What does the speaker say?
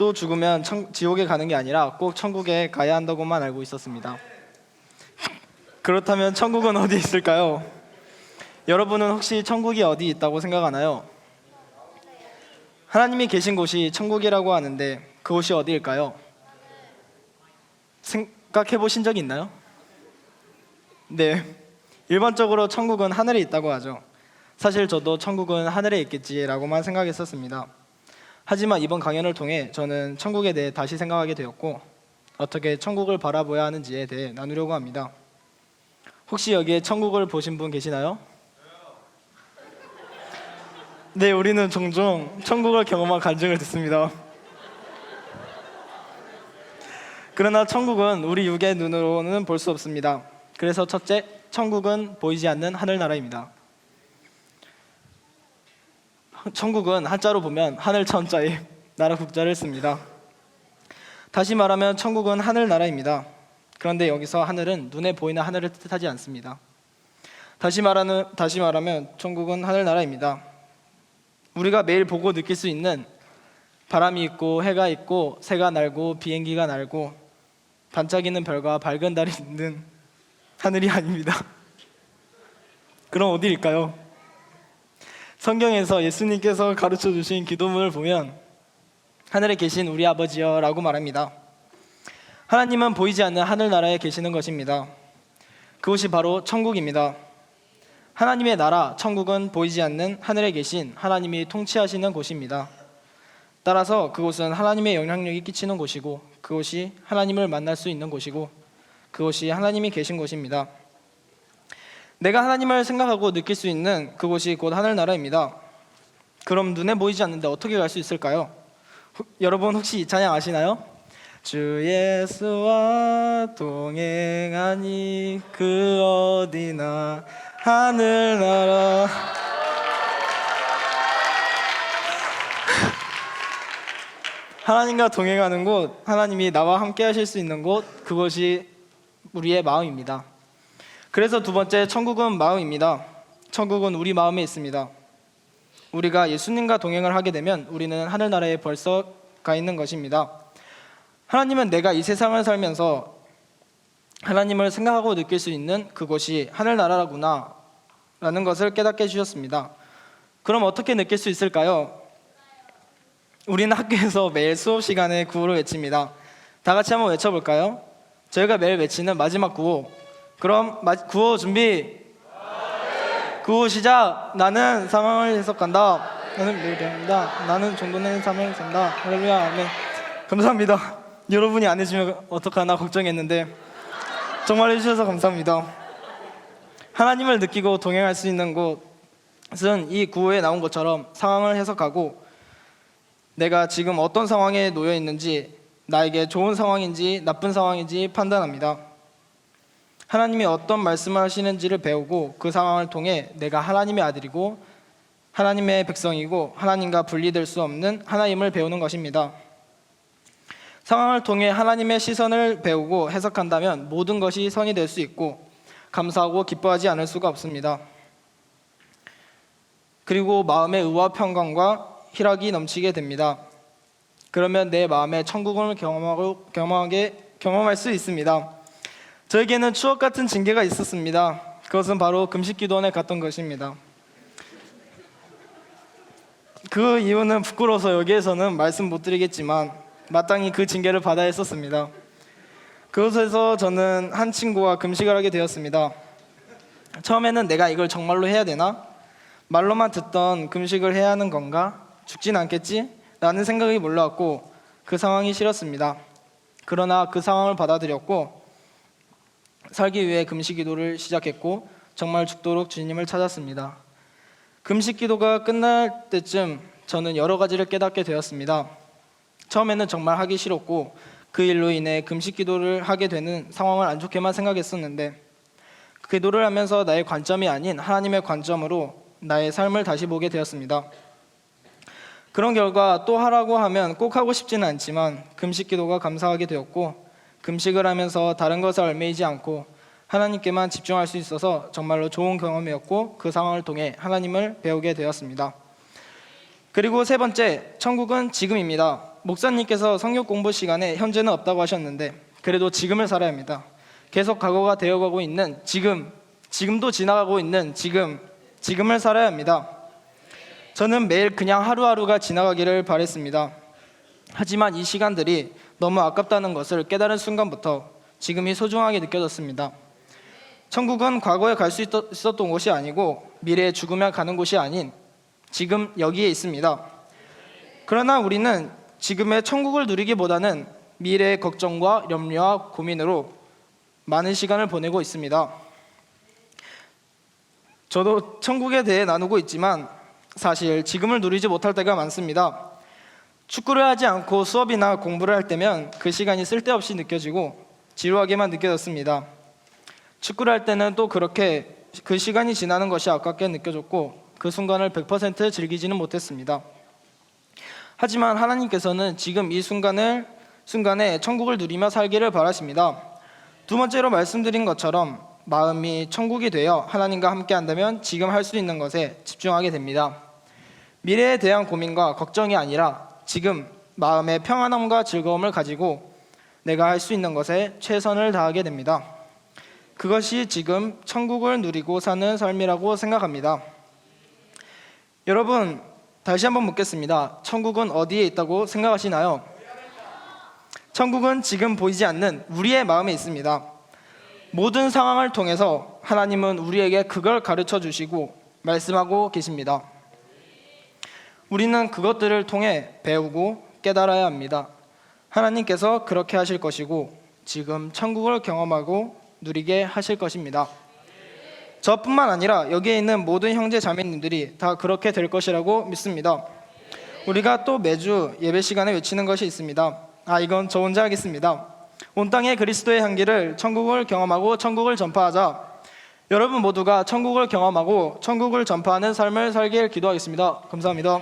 또 죽으면 지옥에 가는 게 아니라 꼭 천국에 가야 한다고만 알고 있었습니다. 그렇다면 천국은 어디 있을까요? 여러분은 혹시 천국이 어디 있다고 생각하나요? 하나님이 계신 곳이 천국이라고 하는데 그곳이 어디일까요? 생각해 보신 적이 있나요? 네, 일반적으로 천국은 하늘에 있다고 하죠. 사실 저도 천국은 하늘에 있겠지라고만 생각했었습니다. 하지만 이번 강연을 통해 저는 천국에 대해 다시 생각하게 되었고 어떻게 천국을 바라봐야 하는지에 대해 나누려고 합니다. 혹시 여기에 천국을 보신 분 계시나요? 네, 우리는 종종 천국을 경험한 간증을 듣습니다. 그러나 천국은 우리 육의 눈으로는 볼 수 없습니다. 그래서 첫째, 천국은 보이지 않는 하늘나라입니다. 천국은 한자로 보면 하늘 천자에 나라 국자를 씁니다. 다시 말하면 천국은 하늘나라입니다. 그런데 여기서 하늘은 눈에 보이는 하늘을 뜻하지 않습니다. 다시 말하면 천국은 하늘나라입니다. 우리가 매일 보고 느낄 수 있는 바람이 있고 해가 있고 새가 날고 비행기가 날고 반짝이는 별과 밝은 달이 있는 하늘이 아닙니다. 그럼 어디일까요? 성경에서 예수님께서 가르쳐 주신 기도문을 보면 하늘에 계신 우리 아버지여 라고 말합니다. 하나님은 보이지 않는 하늘나라에 계시는 것입니다. 그곳이 바로 천국입니다. 하나님의 나라, 천국은 보이지 않는 하늘에 계신 하나님이 통치하시는 곳입니다. 따라서 그곳은 하나님의 영향력이 끼치는 곳이고 그곳이 하나님을 만날 수 있는 곳이고 그곳이 하나님이 계신 곳입니다. 내가 하나님을 생각하고 느낄 수 있는 그곳이 곧 하늘나라입니다. 그럼 눈에 보이지 않는데 어떻게 갈 수 있을까요? 여러분 혹시 이 찬양 아시나요? 주 예수와 동행하니 그 어디나 하늘나라. 하나님과 동행하는 곳, 하나님이 나와 함께 하실 수 있는 곳, 그것이 우리의 마음입니다. 그래서 두 번째, 천국은 마음입니다. 천국은 우리 마음에 있습니다. 우리가 예수님과 동행을 하게 되면 우리는 하늘나라에 벌써 가 있는 것입니다. 하나님은 내가 이 세상을 살면서 하나님을 생각하고 느낄 수 있는 그곳이 하늘나라구나 라는 것을 깨닫게 해주셨습니다. 그럼 어떻게 느낄 수 있을까요? 우리는 학교에서 매일 수업 시간에 구호를 외칩니다. 다 같이 한번 외쳐볼까요? 저희가 매일 외치는 마지막 구호. 그럼 구호 준비. 구호 시작. 나는 상황을 해석한다. 나는 미래입니다. 나는 정돈된 삶을 산다. 할렐루야. 아멘. 감사합니다. 여러분이 안 해주면 어떡하나 걱정했는데 정말 해주셔서 감사합니다. 하나님을 느끼고 동행할 수 있는 곳은 이 구호에 나온 것처럼 상황을 해석하고 내가 지금 어떤 상황에 놓여 있는지, 나에게 좋은 상황인지 나쁜 상황인지 판단합니다. 하나님이 어떤 말씀을 하시는지를 배우고 그 상황을 통해 내가 하나님의 아들이고 하나님의 백성이고 하나님과 분리될 수 없는 하나님을 배우는 것입니다. 상황을 통해 하나님의 시선을 배우고 해석한다면 모든 것이 선이 될 수 있고 감사하고 기뻐하지 않을 수가 없습니다. 그리고 마음의 의와 평강과 희락이 넘치게 됩니다. 그러면 내 마음에 천국을 경험할 수 있습니다. 저에게는 추억 같은 징계가 있었습니다. 그것은 바로 금식기도원에 갔던 것입니다. 그 이유는 부끄러워서 여기에서는 말씀 못 드리겠지만 마땅히 그 징계를 받아야 했었습니다. 그곳에서 저는 한 친구와 금식을 하게 되었습니다. 처음에는 내가 이걸 정말로 해야 되나? 말로만 듣던 금식을 해야 하는 건가? 죽진 않겠지? 라는 생각이 몰려왔고 그 상황이 싫었습니다. 그러나 그 상황을 받아들였고 살기 위해 금식 기도를 시작했고 정말 죽도록 주님을 찾았습니다. 금식 기도가 끝날 때쯤 저는 여러 가지를 깨닫게 되었습니다. 처음에는 정말 하기 싫었고 그 일로 인해 금식 기도를 하게 되는 상황을 안 좋게만 생각했었는데 기도를 하면서 나의 관점이 아닌 하나님의 관점으로 나의 삶을 다시 보게 되었습니다. 그런 결과 또 하라고 하면 꼭 하고 싶지는 않지만 금식 기도가 감사하게 되었고 금식을 하면서 다른 것에 얽매이지 않고 하나님께만 집중할 수 있어서 정말로 좋은 경험이었고 그 상황을 통해 하나님을 배우게 되었습니다. 그리고 세 번째, 천국은 지금입니다. 목사님께서 성경 공부 시간에 현재는 없다고 하셨는데 그래도 지금을 살아야 합니다. 계속 과거가 되어가고 있는 지금도 지나가고 있는 지금을 살아야 합니다. 저는 매일 그냥 하루하루가 지나가기를 바랬습니다. 하지만 이 시간들이 너무 아깝다는 것을 깨달은 순간부터 지금이 소중하게 느껴졌습니다. 천국은 과거에 갈 수 있었던 곳이 아니고 미래에 죽으면 가는 곳이 아닌 지금 여기에 있습니다. 그러나 우리는 지금의 천국을 누리기보다는 미래의 걱정과 염려와 고민으로 많은 시간을 보내고 있습니다. 저도 천국에 대해 나누고 있지만 사실 지금을 누리지 못할 때가 많습니다. 축구를 하지 않고 수업이나 공부를 할 때면 그 시간이 쓸데없이 느껴지고 지루하게만 느껴졌습니다. 축구를 할 때는 또 그렇게 그 시간이 지나는 것이 아깝게 느껴졌고 그 순간을 100% 즐기지는 못했습니다. 하지만 하나님께서는 지금 이 순간에 천국을 누리며 살기를 바라십니다. 두 번째로 말씀드린 것처럼 마음이 천국이 되어 하나님과 함께 한다면 지금 할 수 있는 것에 집중하게 됩니다. 미래에 대한 고민과 걱정이 아니라 지금 마음의 평안함과 즐거움을 가지고 내가 할 수 있는 것에 최선을 다하게 됩니다. 그것이 지금 천국을 누리고 사는 삶이라고 생각합니다. 여러분, 다시 한번 묻겠습니다. 천국은 어디에 있다고 생각하시나요? 천국은 지금 보이지 않는 우리의 마음에 있습니다. 모든 상황을 통해서 하나님은 우리에게 그걸 가르쳐 주시고 말씀하고 계십니다. 우리는 그것들을 통해 배우고 깨달아야 합니다. 하나님께서 그렇게 하실 것이고 지금 천국을 경험하고 누리게 하실 것입니다. 저뿐만 아니라 여기에 있는 모든 형제 자매님들이 다 그렇게 될 것이라고 믿습니다. 우리가 또 매주 예배 시간에 외치는 것이 있습니다. 이건 저 혼자 하겠습니다. 온 땅에 그리스도의 향기를 천국을 경험하고 천국을 전파하자. 여러분 모두가 천국을 경험하고 천국을 전파하는 삶을 살길 기도하겠습니다. 감사합니다.